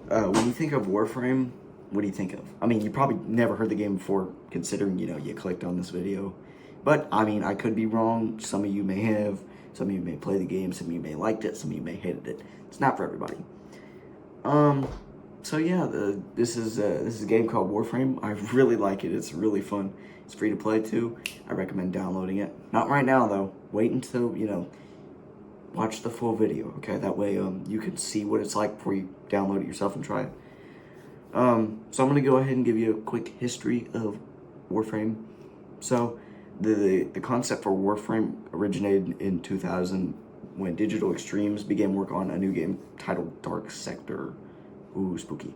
When you think of Warframe, what do you think of? I mean, you probably never heard the game before, considering, you clicked on this video. But, I mean, I could be wrong. Some of you may have. Some of you may play the game. Some of you may liked it. Some of you may hated it. It's not for everybody. Um, so yeah, this is a game called Warframe. I really like it. It's really fun. It's free to play too. I recommend downloading it. Not right now though. Wait until, watch the full video, okay? That way you can see what it's like before you download it yourself and try it. So I'm gonna go ahead and give you a quick history of Warframe. So the concept for Warframe originated in 2000 when Digital Extremes began work on a new game titled Dark Sector. Ooh, spooky.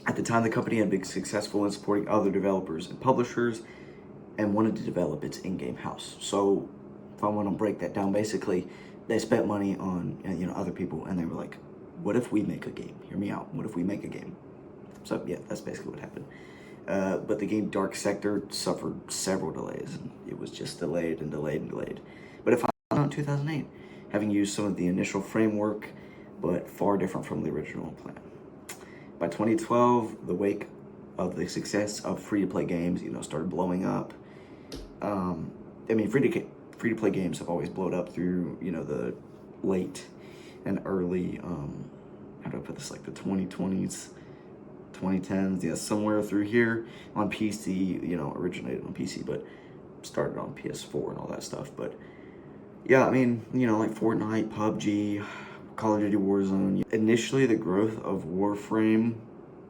At the time, the company had been successful in supporting other developers and publishers and wanted to develop its in-game house. So if I want to break that down, basically, they spent money on other people, and they were like, what if we make a game? Hear me out. What if we make a game? So yeah, that's basically what happened. But the game Dark Sector suffered several delays, and it was just delayed and delayed and delayed. But it finally came out in 2008, having used some of the initial framework, but far different from the original plan. By 2012, the wake of the success of free-to-play games, started blowing up. I mean, free-to-play games have always blown up through, the late and early, how do I put this, like the 2020s, 2010s, yeah, somewhere through here on PC, originated on PC, but started on PS4 and all that stuff. But yeah, I mean, like Fortnite, PUBG, Call of Duty Warzone. Initially, the growth of Warframe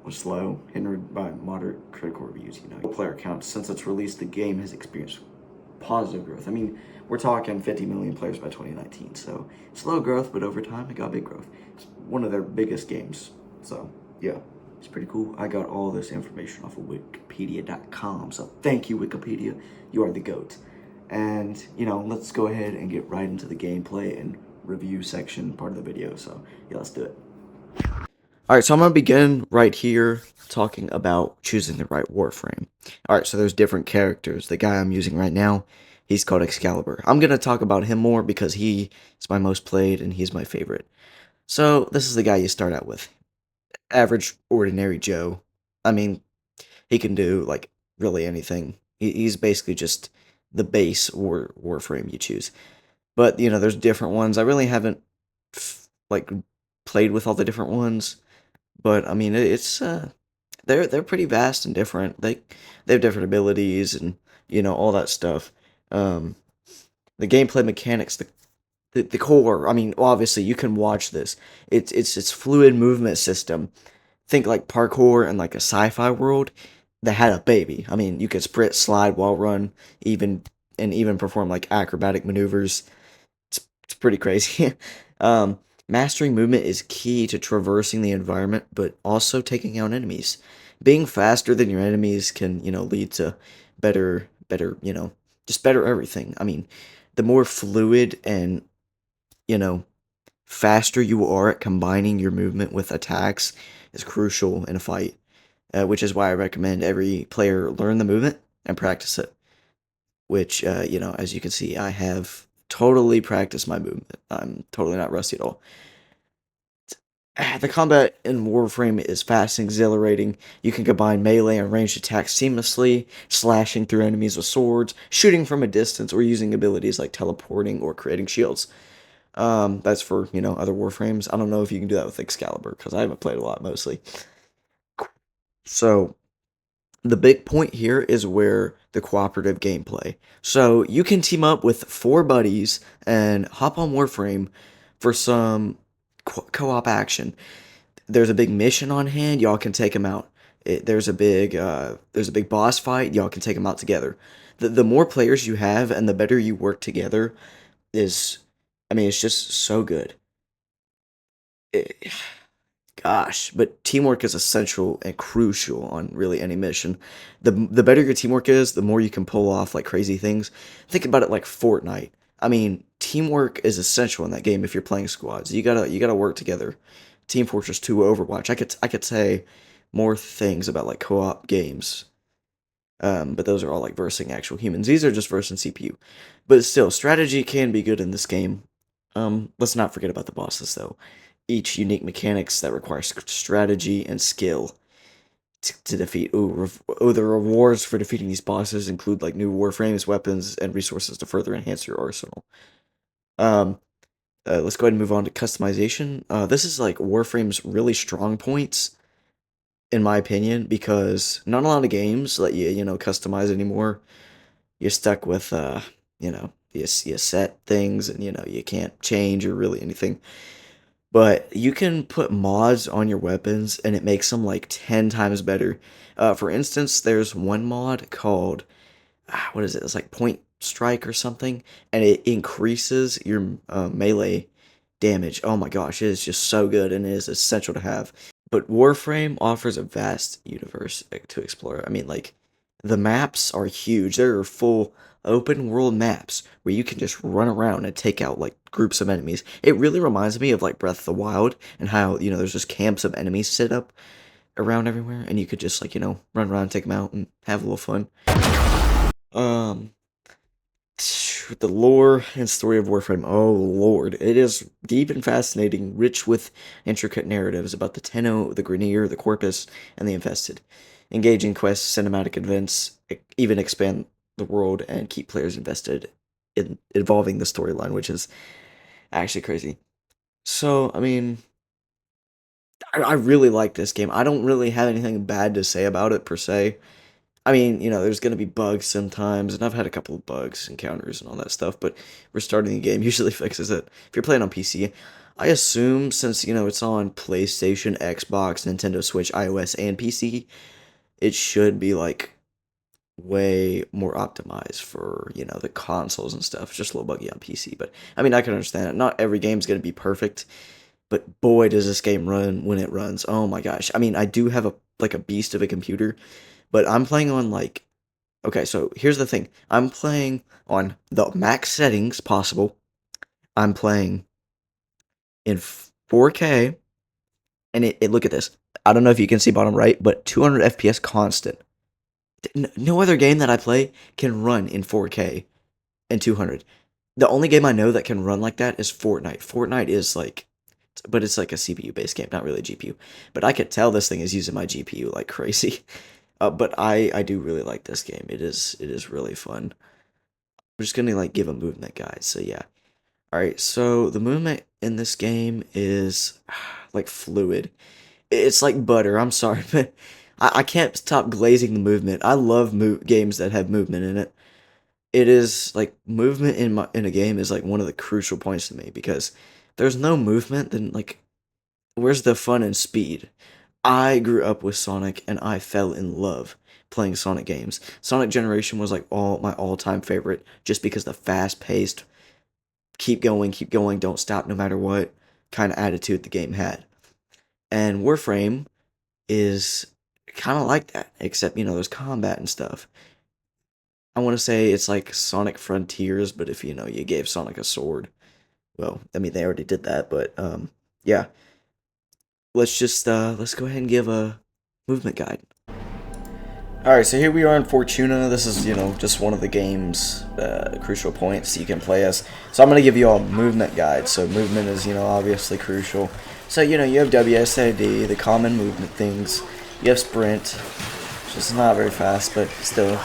was slow, hindered by moderate critical reviews. Player count since its release, the game has experienced positive growth. I mean, we're talking 50 million players by 2019, so slow growth, but over time, it got big growth. It's one of their biggest games, so yeah, it's pretty cool. I got all this information off of Wikipedia.com, so thank you, Wikipedia. You are the GOAT. And, let's go ahead and get right into the gameplay and review section part of the video. So, yeah, let's do it. Alright, so I'm going to begin right here talking about choosing the right Warframe. Alright, so there's different characters. The guy I'm using right now, he's called Excalibur. I'm going to talk about him more because he is my most played and he's my favorite. So, this is the guy you start out with. Average, ordinary Joe. I mean, he can do, like, really anything. He's basically just the base Warframe you choose. But, there's different ones. I really haven't, like, played with all the different ones. But, I mean, it's, they're pretty vast and different. They have different abilities and, all that stuff. The gameplay mechanics, the core, I mean, obviously, you can watch this. It's fluid movement system. Think like parkour and like a sci-fi world that had a baby. I mean, you could sprint, slide, wall run, even perform like acrobatic maneuvers. It's pretty crazy. Mastering movement is key to traversing the environment, but also taking out enemies. Being faster than your enemies can, lead to better, just better everything. I mean, the more fluid and, you know, faster you are at combining your movement with attacks is crucial in a fight, which is why I recommend every player learn the movement and practice it. Which, as you can see, I have totally practiced my movement. I'm totally not rusty at all. The combat in Warframe is fast and exhilarating. You can combine melee and ranged attacks seamlessly, slashing through enemies with swords, shooting from a distance, or using abilities like teleporting or creating shields. That's for, other Warframes. I don't know if you can do that with Excalibur, because I haven't played a lot, mostly. So, the big point here is where the cooperative gameplay. So, you can team up with 4 buddies and hop on Warframe for some co-op action. There's a big mission on hand, y'all can take them out. There's a big boss fight, y'all can take them out together. The more players you have and the better you work together is, I mean, it's just so good. Gosh, but teamwork is essential and crucial on really any mission. The better your teamwork is, the more you can pull off like crazy things. Think about it like Fortnite. I mean, teamwork is essential in that game if you're playing squads. You gotta work together. Team Fortress 2, Overwatch. I could say more things about like co-op games. But those are all like versing actual humans. These are just versing CPU. But still, strategy can be good in this game. Let's not forget about the bosses though. each unique mechanics that require strategy and skill to defeat. The rewards for defeating these bosses include like new warframes, weapons, and resources to further enhance your arsenal. Um, let's go ahead and move on to customization. This is like Warframe's really strong points, in my opinion, because not a lot of games let you, customize anymore. You're stuck with, you set things and, you can't change or really anything. But you can put mods on your weapons and it makes them like 10 times better. For instance, there's one mod called, what is it? It's like Point Strike or something, and it increases your melee damage. Oh my gosh, it is just so good and it is essential to have. But Warframe offers a vast universe to explore. I mean, like, the maps are huge. There are full open world maps where you can just run around and take out, like, groups of enemies. It really reminds me of, like, Breath of the Wild and how, there's just camps of enemies set up around everywhere, and you could just, like, run around, take them out, and have a little fun. The lore and story of Warframe, oh lord, it is deep and fascinating, rich with intricate narratives about the Tenno, the Grineer, the Corpus, and the Infested. Engaging quests, cinematic events, even expand the world and keep players invested in evolving the storyline, which is actually crazy. So, I mean, I really like this game. I don't really have anything bad to say about it, per se. I mean, there's going to be bugs sometimes, and I've had a couple of bugs, encounters, and all that stuff, but restarting the game usually fixes it. If you're playing on PC, I assume since, it's on PlayStation, Xbox, Nintendo Switch, iOS, and PC, it should be, like, way more optimized for, the consoles and stuff. It's just a little buggy on PC, but, I mean, I can understand it. Not every game's going to be perfect, but boy, does this game run when it runs. Oh my gosh. I mean, I do have a beast of a computer, but I'm playing on, like, okay, so here's the thing. I'm playing on the max settings possible. I'm playing in 4K, and it look at this. I don't know if you can see bottom right, but 200 FPS constant. No other game that I play can run in 4K and 200. The only game I know that can run like that is Fortnite. Fortnite is like, but it's like a CPU-based game, not really GPU. But I could tell this thing is using my GPU like crazy. But I do really like this game. It is really fun. I'm just gonna like give a movement guide. So yeah. Alright, so the movement in this game is like fluid. It's like butter. I'm sorry, but I can't stop glazing the movement. I love games that have movement in it. It is like movement in a game is like one of the crucial points to me, because if there's no movement, then like where's the fun and speed? I grew up with Sonic and I fell in love playing Sonic games. Sonic Generation was like my all-time favorite, just because the fast-paced, keep going, don't stop no matter what kind of attitude the game had. And Warframe is kind of like that, except, there's combat and stuff. I want to say it's like Sonic Frontiers, but if, you gave Sonic a sword. Well, I mean, they already did that, but, yeah. Let's go ahead and give a movement guide. Alright, so here we are in Fortuna. This is, just one of the game's crucial points you can play as. So I'm going to give you all a movement guide. So movement is, obviously crucial. So, you have WSAD, the common movement things. You have sprint, which is not very fast, but still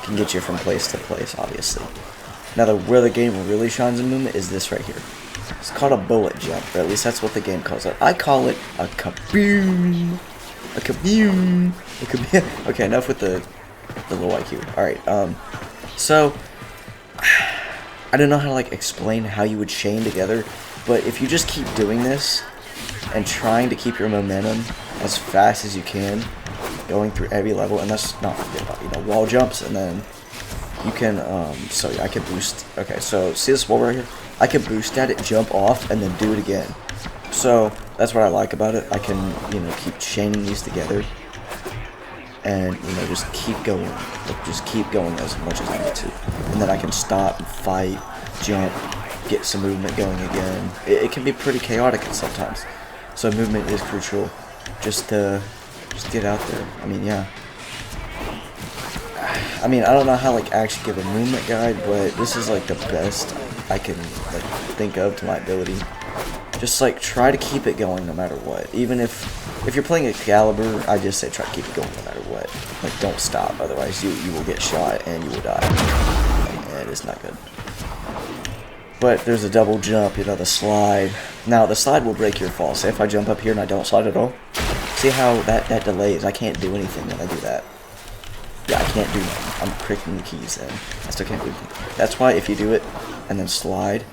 can get you from place to place, obviously. Now, where the game really shines in movement is this right here. It's called a bullet jump, or at least that's what the game calls it. I call it a kaboom. A kaboom. A kaboom. Okay, enough with the little IQ. Alright, so, I don't know how to, like, explain how you would chain together, but if you just keep doing this, and trying to keep your momentum as fast as you can, going through every level, and let's not forget about, wall jumps, and then you can, so yeah, I can boost. Okay, so, see this wall right here? I can boost at it, jump off, and then do it again. So, that's what I like about it. I can, keep chaining these together. And, just keep going. Just keep going as much as I need to. And then I can stop and fight, jump, get some movement going again. It can be pretty chaotic sometimes. So, movement is crucial. Just get out there. I mean, yeah. I mean, I don't know how, like, actually give a movement guide, but this is, like, the best I can, like, think of to my ability. just like try to keep it going no matter what. Even if you're playing Excalibur, I just say try to keep it going no matter what. Like don't stop, otherwise you will get shot and you will die. And it's not good. But there's a double jump, the slide. Now the slide will break your fall. Say if I jump up here and I don't slide at all. See how that delays? I can't do anything when I do that. Yeah, I can't do nothing. I'm pricking the keys in. I still can't do anything. That's why if you do it and then slide.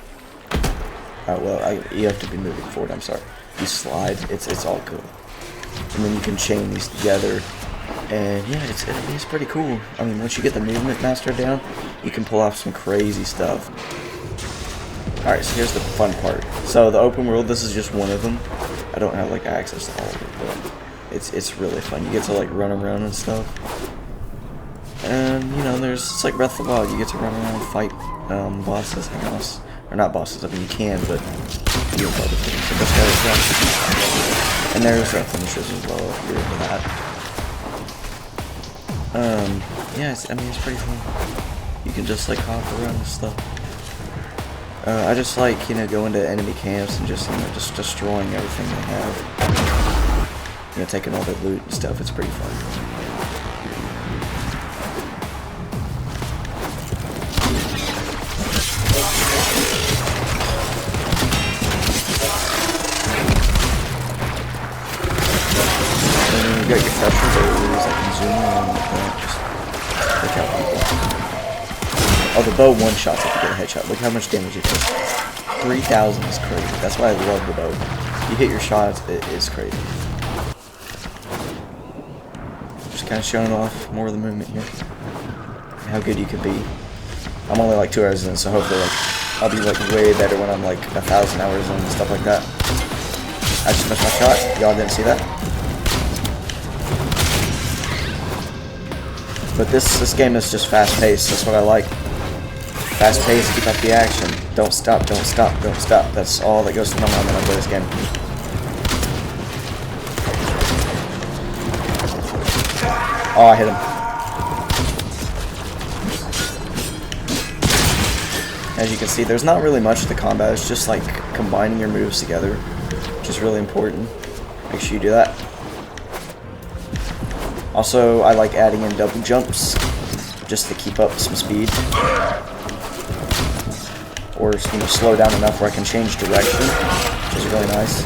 Oh well, you have to be moving forward. I'm sorry. You slide. It's all cool. And then you can chain these together. And yeah, it's pretty cool. I mean, once you get the movement mastered down, you can pull off some crazy stuff. Alright, so here's the fun part. So the open world, this is just one of them. I don't have like access to all of it, but it's really fun. You get to like run around and stuff. And it's like Breath of the Wild. You get to run around and fight bosses, I guess. Or not bosses, I mean you can, but you don't other things. So that's how it's. And there's finishers as well if you're into that. Yeah, I mean it's pretty fun. You can just like hop around and stuff. I just like, go into enemy camps and just, just destroying everything they have. Taking all their loot and stuff. It's pretty fun. And you got your pressure barriers that can zoom around like that. Just take out people. Oh, the bow one-shots if you get a headshot. Look how much damage it does. 3,000 is crazy. That's why I love the bow. You hit your shots, it is crazy. Just kind of showing off more of the movement here. How good you could be. I'm only like 2 hours in, so hopefully I'll be like way better when I'm like 1,000 hours in and stuff like that. I just missed my shot. Y'all didn't see that? But this game is just fast-paced. That's what I like. Fast-paced, keep up the action. Don't stop, don't stop, don't stop. That's all that goes through my mind when I play this game. Oh, I hit him. As you can see, there's not really much to the combat. It's just like combining your moves together, which is really important. Make sure you do that. Also, I like adding in double jumps just to keep up some speed. Or slow down enough where I can change direction, which is really nice.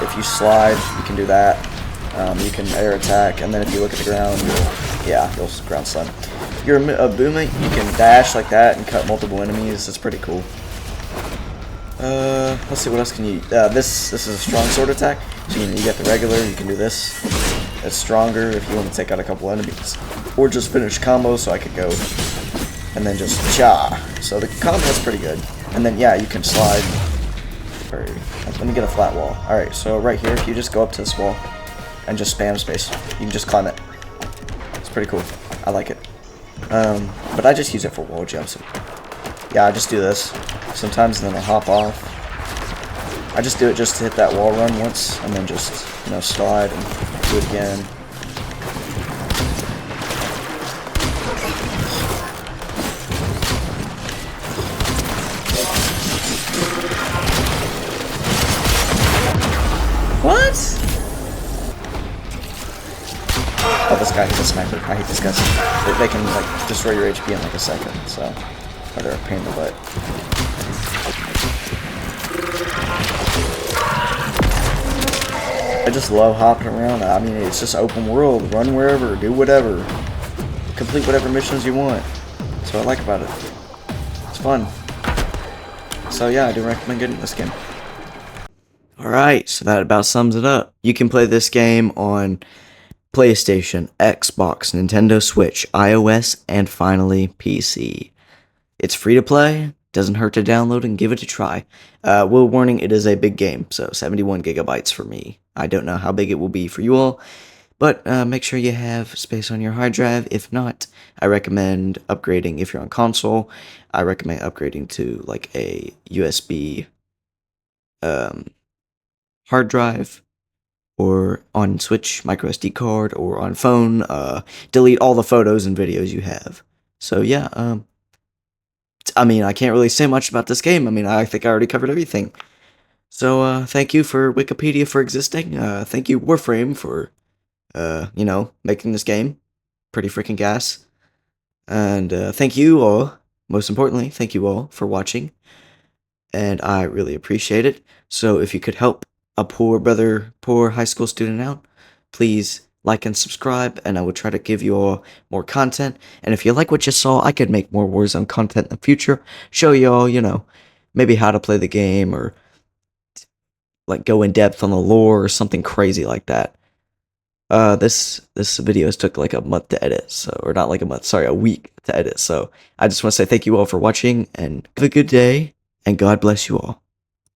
If you slide, you can do that. You can air attack, and then if you look at the ground, you'll ground slide. If you're a boomer, you can dash like that and cut multiple enemies. It's pretty cool. Let's see, what else can you... this is a strong sword attack. So you get the regular, you can do this. It's stronger if you want to take out a couple enemies. Or just finish combo, so I could go and then just cha. So the combo's pretty good. And then, yeah, you can slide. Let me get a flat wall. Alright, so right here, if you just go up to this wall and just spam space, you can just climb it. It's pretty cool. I like it. But I just use it for wall jumps. Yeah, I just do this sometimes, and then I'll hop off. I just do it just to hit that wall run once, and then just, slide and do it again. What? Oh, this guy is a sniper. I hate this guy. They can, like, destroy your HP in, like, a second, so... Or they're a pain in the butt. I just love hopping around. I mean, it's just open world. Run wherever, do whatever. Complete whatever missions you want. That's what I like about it. It's fun. So yeah, I do recommend getting this game. Alright, so that about sums it up. You can play this game on PlayStation, Xbox, Nintendo Switch, iOS, and finally, PC. It's free to play, doesn't hurt to download and give it a try. Warning, it is a big game, so 71 gigabytes for me. I don't know how big it will be for you all, but make sure you have space on your hard drive. If not, I recommend upgrading. If you're on console, I recommend upgrading to like a USB hard drive, or on Switch, micro SD card, or on phone. Delete all the photos and videos you have. So yeah, I mean, I can't really say much about this game. I mean, I think I already covered everything. So thank you for Wikipedia for existing. Thank you Warframe for making this game. Pretty freaking gas. And thank you all. Most importantly, thank you all for watching. And I really appreciate it. So if you could help a poor high school student out, please like and subscribe, and I will try to give you all more content. And if you like what you saw, I could make more Warzone content in the future. Show you all, maybe how to play the game, or like go in depth on the lore or something crazy like that. This video took like a month to edit, so, or not like a month, sorry, a week to edit. So I just want to say thank you all for watching, and have a good day, and God bless you all.